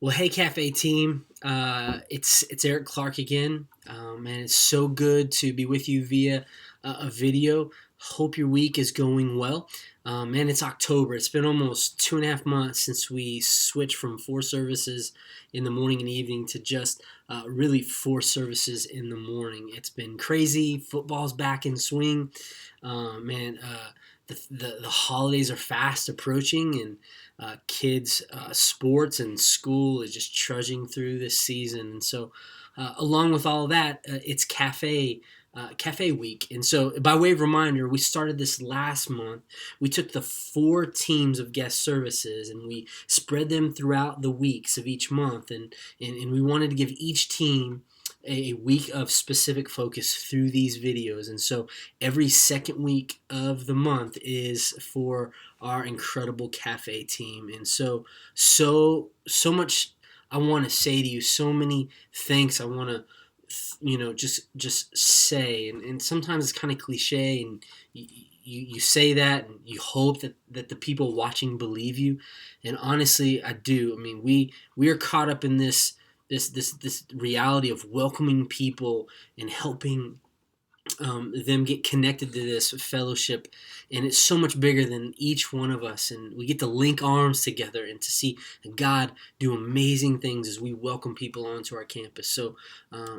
Well, hey, Cafe team. It's Eric Clark again, and it's so good to be with you via a video. Hope your week is going well. Man, it's October. It's been almost 2.5 months since we switched from 4 services in the morning and evening to just really 4 services in the morning. It's been crazy. Football's back in swing. Man, the holidays are fast approaching, and kids' sports and school is just trudging through this season. And so, along with all of that, it's cafe week. And so, by way of reminder, we started this last month. We took the 4 teams of guest services and we spread them throughout the weeks of each month. And we wanted to give each team a week of specific focus through these videos. And so every second week of the month is for our incredible cafe team. And so much I want to say to you, so many thanks I want to just say, and sometimes it's kind of cliche, and you say that and you hope that the people watching believe you, and honestly I do. I mean, we are caught up in this reality of welcoming people and helping them get connected to this fellowship, and it's so much bigger than each one of us, and we get to link arms together and to see God do amazing things as we welcome people onto our campus. So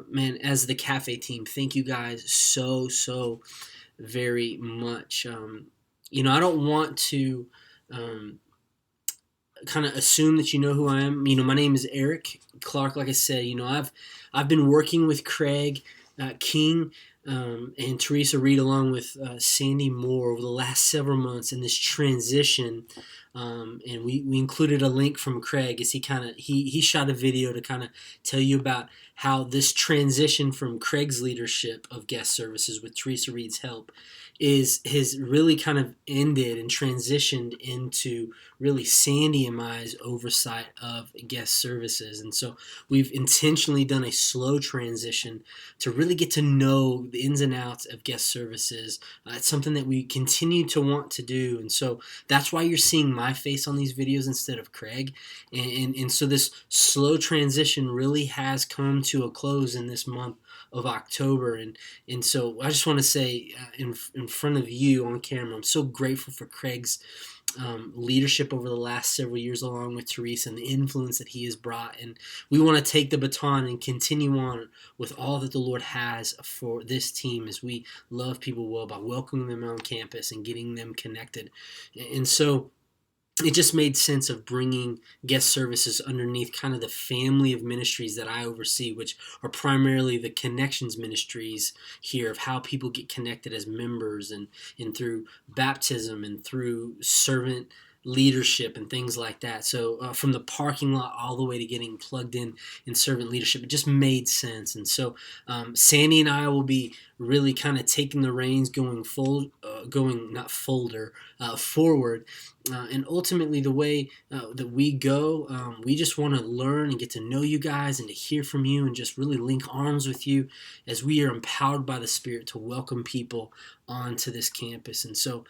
man, as the cafe team, thank you guys so very much. I don't want to kind of assume that you know who I am. My name is Eric Clark. Like I said, I've been working with Craig King and Teresa Reed, along with Sandy Moore, over the last several months in this transition. And we included a link from Craig as he shot a video to kind of tell you about how this transition from Craig's leadership of guest services with Teresa Reed's help has really kind of ended and transitioned into really Sandy and I's oversight of guest services. And so we've intentionally done a slow transition to really get to know the ins and outs of guest services. It's something that we continue to want to do. And so that's why you're seeing my face on these videos instead of Craig. And so this slow transition really has come to a close in this month of October. And so I just want to say in front of you on camera, I'm so grateful for Craig's leadership over the last several years, along with Teresa, and the influence that he has brought. And we want to take the baton and continue on with all that the Lord has for this team as we love people well by welcoming them on campus and getting them connected. And so it just made sense of bringing guest services underneath kind of the family of ministries that I oversee, which are primarily the connections ministries here of how people get connected as members and through baptism and through servant leadership and things like that. So from the parking lot all the way to getting plugged in servant leadership, it just made sense. And so Sandy and I will be really kind of taking the reins forward. And ultimately, the way that we go, we just want to learn and get to know you guys and to hear from you and just really link arms with you as we are empowered by the Spirit to welcome people onto this campus. And so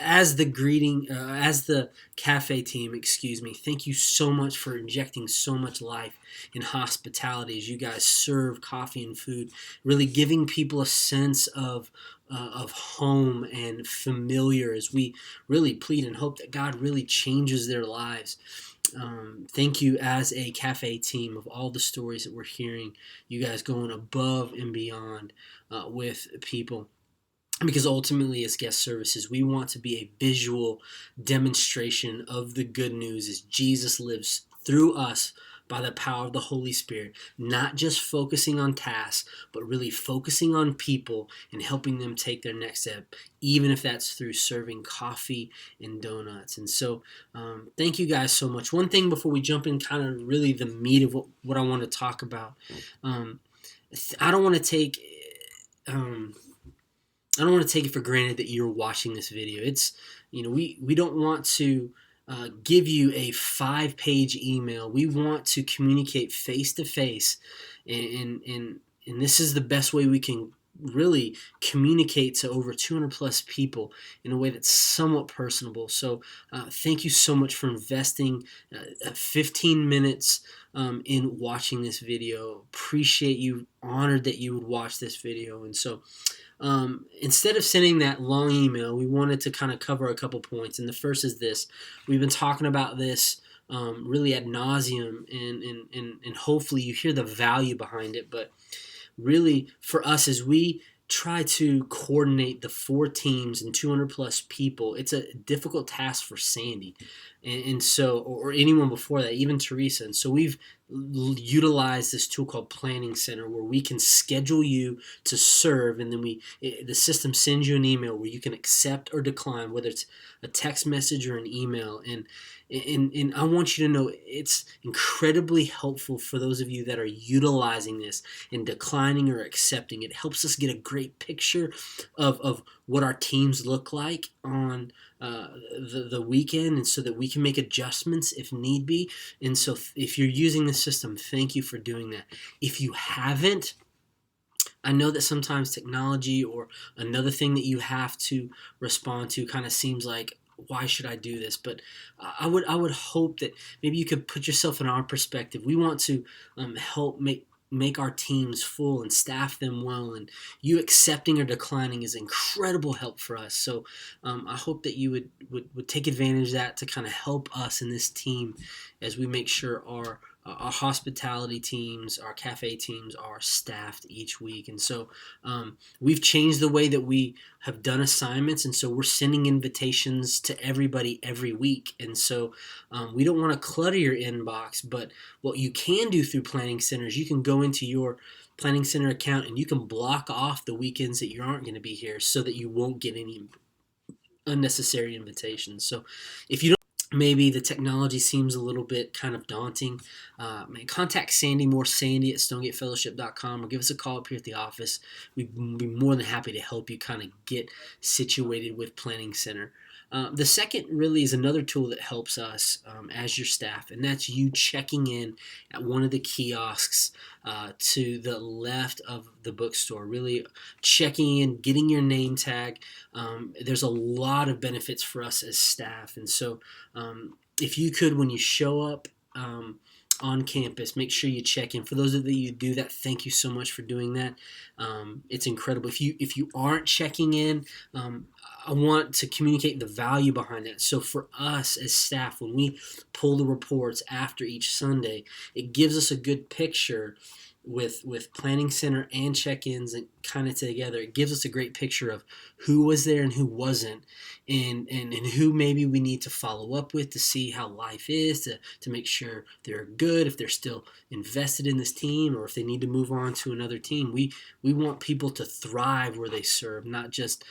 as the cafe team, thank you so much for injecting so much life and hospitality as you guys serve coffee and food, really giving people a sense of home and familiar as we really plead and hope that God really changes their lives. Thank you as a cafe team of all the stories that we're hearing, you guys going above and beyond with people. Because ultimately, as guest services, we want to be a visual demonstration of the good news as Jesus lives through us by the power of the Holy Spirit, not just focusing on tasks, but really focusing on people and helping them take their next step, even if that's through serving coffee and donuts. And so thank you guys so much. One thing before we jump in kind of really the meat of what I want to talk about, I don't want to take it for granted that you're watching this video. It's, we don't want to give you a 5-page email. We want to communicate face to face, and this is the best way we can really communicate to over 200 plus people in a way that's somewhat personable. So thank you so much for investing 15 minutes in watching this video. Appreciate you, honored that you would watch this video. And so instead of sending that long email, we wanted to kind of cover a couple points. And the first is this: we've been talking about this really ad nauseum, and hopefully you hear the value behind it. But really, for us, as we try to coordinate the 4 teams and 200 plus people, it's a difficult task for Sandy, and so, or anyone before that, even Teresa. And so we've utilized this tool called Planning Center, where we can schedule you to serve, and then the system sends you an email where you can accept or decline, whether it's a text message or an email. And I want you to know it's incredibly helpful for those of you that are utilizing this and declining or accepting. It helps us get a great picture of what our teams look like on the weekend, and so that we can make adjustments if need be. And so if you're using the system, thank you for doing that. If you haven't, I know that sometimes technology or another thing that you have to respond to kind of seems like, why should I do this? But I would hope that maybe you could put yourself in our perspective. We want to help make our teams full and staff them well, and you accepting or declining is incredible help for us. So I hope that you would take advantage of that to kind of help us in this team as we make sure our hospitality teams, our cafe teams are staffed each week. And so we've changed the way that we have done assignments, and so we're sending invitations to everybody every week. And so we don't want to clutter your inbox, but what you can do through Planning Center is you can go into your Planning Center account and you can block off the weekends that you aren't going to be here so that you won't get any unnecessary invitations. So if you don't, maybe the technology seems a little bit kind of daunting, contact Sandy Moore, Sandy at stonegatefellowship.com, or give us a call up here at the office. We'd be more than happy to help you kind of get situated with Planning Center. The second really is another tool that helps us as your staff, and that's you checking in at one of the kiosks to the left of the bookstore, really checking in, getting your name tag. There's a lot of benefits for us as staff, and so if you could, when you show up on campus, make sure you check in. For those of you who do that, thank you so much for doing that. It's incredible. If you aren't checking in, I want to communicate the value behind that. So for us as staff, when we pull the reports after each Sunday, it gives us a good picture with Planning Center and check-ins and kind of together. It gives us a great picture of who was there and who wasn't, and who maybe we need to follow up with to see how life is, to make sure they're good, if they're still invested in this team, or if they need to move on to another team. We want people to thrive where they serve, not just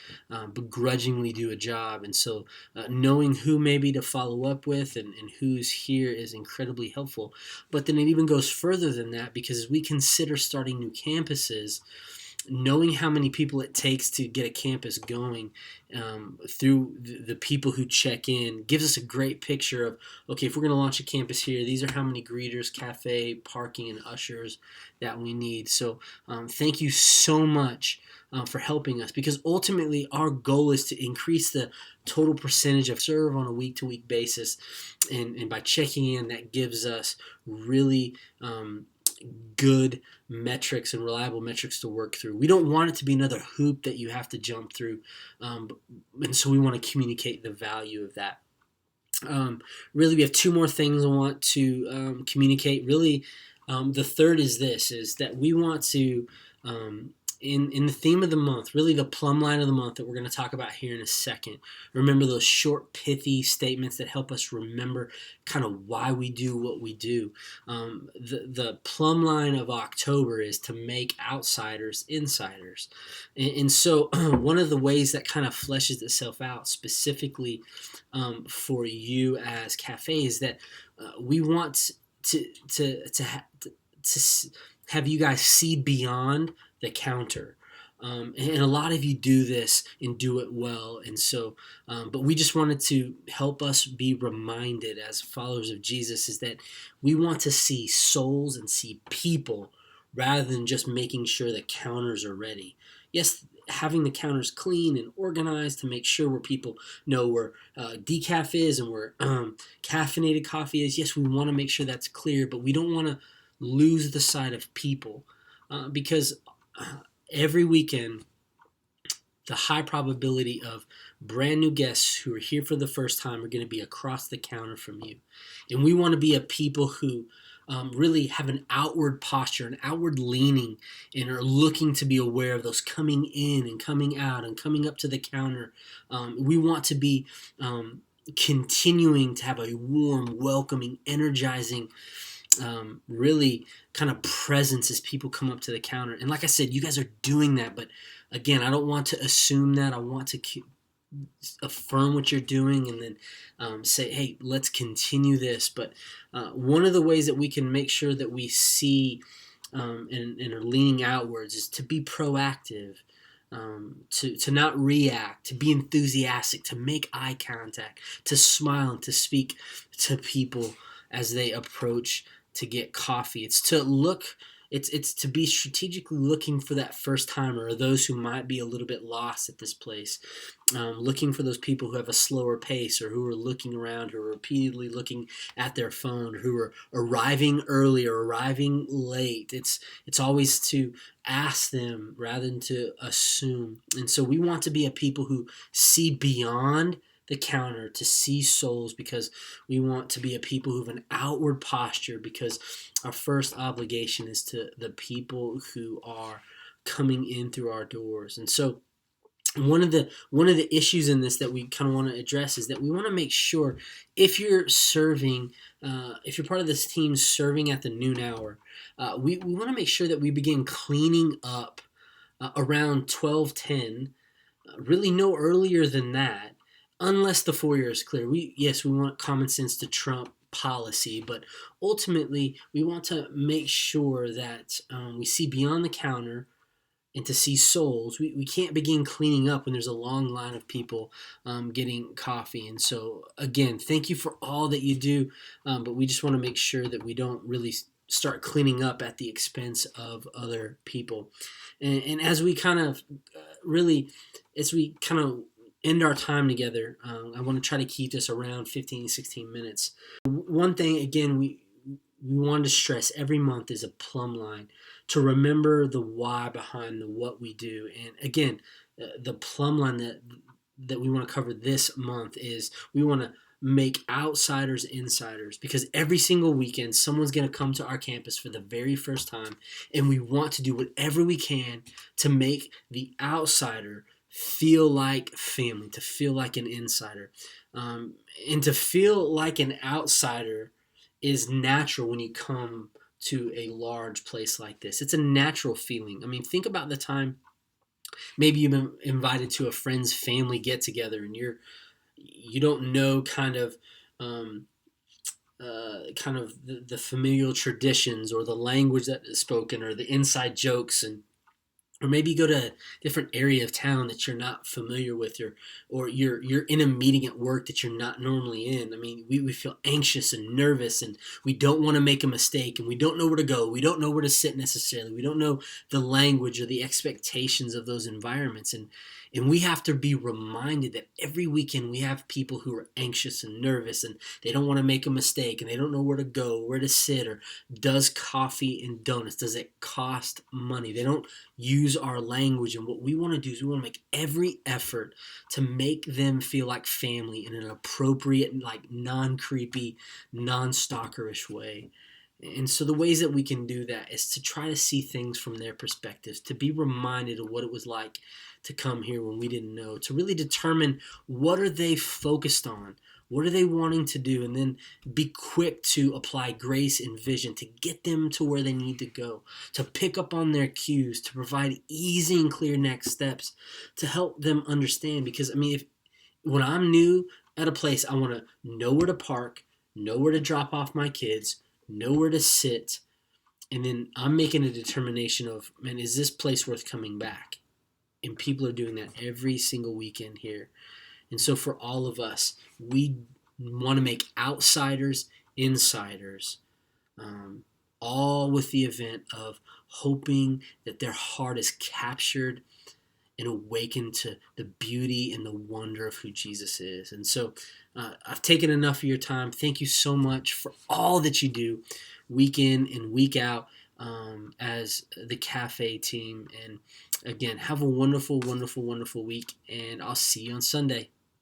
begrudgingly do a job. And so knowing who maybe to follow up with and who's here is incredibly helpful. But then it even goes further than that, because as we consider starting new campuses, knowing how many people it takes to get a campus going through the people who check in gives us a great picture of, okay, if we're going to launch a campus here, these are how many greeters, cafe, parking, and ushers that we need. So thank you so much for helping us, because ultimately our goal is to increase the total percentage of serve on a week-to-week basis, and by checking in, that gives us really good metrics and reliable metrics to work through. We don't want it to be another hoop that you have to jump through, and so we want to communicate the value of that. Really, we have 2 more things I want to communicate. Really, the third is this, is that we want to, in the theme of the month, really the plumb line of the month that we're going to talk about here in a second. Remember those short, pithy statements that help us remember kind of why we do what we do. The plumb line of October is to make outsiders insiders. And so one of the ways that kind of fleshes itself out specifically for you as Cafe is that we want to have you guys see beyond the counter. And a lot of you do this and do it well. And so, but we just wanted to help us be reminded as followers of Jesus, is that we want to see souls and see people rather than just making sure that counters are ready. Yes, having the counters clean and organized to make sure where people know where decaf is and where caffeinated coffee is. Yes, we want to make sure that's clear, but we don't want to lose the sight of people because every weekend the high probability of brand new guests who are here for the first time are going to be across the counter from you. And we want to be a people who really have an outward posture, an outward leaning, and are looking to be aware of those coming in and coming out and coming up to the counter. We want to be continuing to have a warm, welcoming, energizing really kind of presence as people come up to the counter. And like I said, you guys are doing that, but again, I don't want to assume that. I want to affirm what you're doing and then say, hey, let's continue this. But one of the ways that we can make sure that we see and are leaning outwards is to be proactive. To not react, to be enthusiastic, to make eye contact, to smile, and to speak to people as they approach to get coffee. It's to look, it's to be strategically looking for that first timer or those who might be a little bit lost at this place. Looking for those people who have a slower pace or who are looking around, who are repeatedly looking at their phone, who are arriving early or arriving late. It's always to ask them rather than to assume. And so we want to be a people who see beyond the counter to see souls, because we want to be a people who have an outward posture, because our first obligation is to the people who are coming in through our doors. And so one of the issues in this that we kind of want to address is that we want to make sure if you're serving, if you're part of this team serving at the noon hour, we want to make sure that we begin cleaning up around 12:10, really no earlier than that, unless the foyer is clear. We want common sense to trump policy, but ultimately we want to make sure that we see beyond the counter and to see souls. We can't begin cleaning up when there's a long line of people getting coffee. And so again, thank you for all that you do, but we just want to make sure that we don't really start cleaning up at the expense of other people. And as we kind of end our time together, I want to try to keep this around 15, 16 minutes. One thing, again, we wanted to stress every month is a plumb line to remember the why behind the what we do. And again, the plumb line that we want to cover this month is we want to make outsiders insiders, because every single weekend someone's going to come to our campus for the very first time, and we want to do whatever we can to make the outsider feel like family, to feel like an insider. And to feel like an outsider is natural when you come to a large place like this. It's a natural feeling. I mean, think about the time maybe you've been invited to a friend's family get together and you don't know kind of the familial traditions or the language that is spoken or the inside jokes, and or maybe you go to a different area of town that you're not familiar with, or you're in a meeting at work that you're not normally in. I mean, we feel anxious and nervous, and we don't want to make a mistake, and we don't know where to go. We don't know where to sit necessarily. We don't know the language or the expectations of those environments. And we have to be reminded that every weekend we have people who are anxious and nervous, and they don't want to make a mistake, and they don't know where to go, where to sit, or does coffee and donuts, does it cost money? They don't use our language. And what we want to do is we want to make every effort to make them feel like family in an appropriate, like non-creepy, non-stalkerish way. And so the ways that we can do that is to try to see things from their perspectives, to be reminded of what it was like to come here when we didn't know, to really determine what are they focused on, what are they wanting to do, and then be quick to apply grace and vision to get them to where they need to go, to pick up on their cues, to provide easy and clear next steps to help them understand. Because, I mean, when I'm new at a place, I want to know where to park, know where to drop off my kids, know where to sit, and then I'm making a determination of, man, is this place worth coming back? And people are doing that every single weekend here. And so for all of us, we want to make outsiders insiders all with the event of hoping that their heart is captured and awakened to the beauty and the wonder of who Jesus is. And so I've taken enough of your time. Thank you so much for all that you do week in and week out as the cafe team. And again, have a wonderful, wonderful, wonderful week. And I'll see you on Sunday.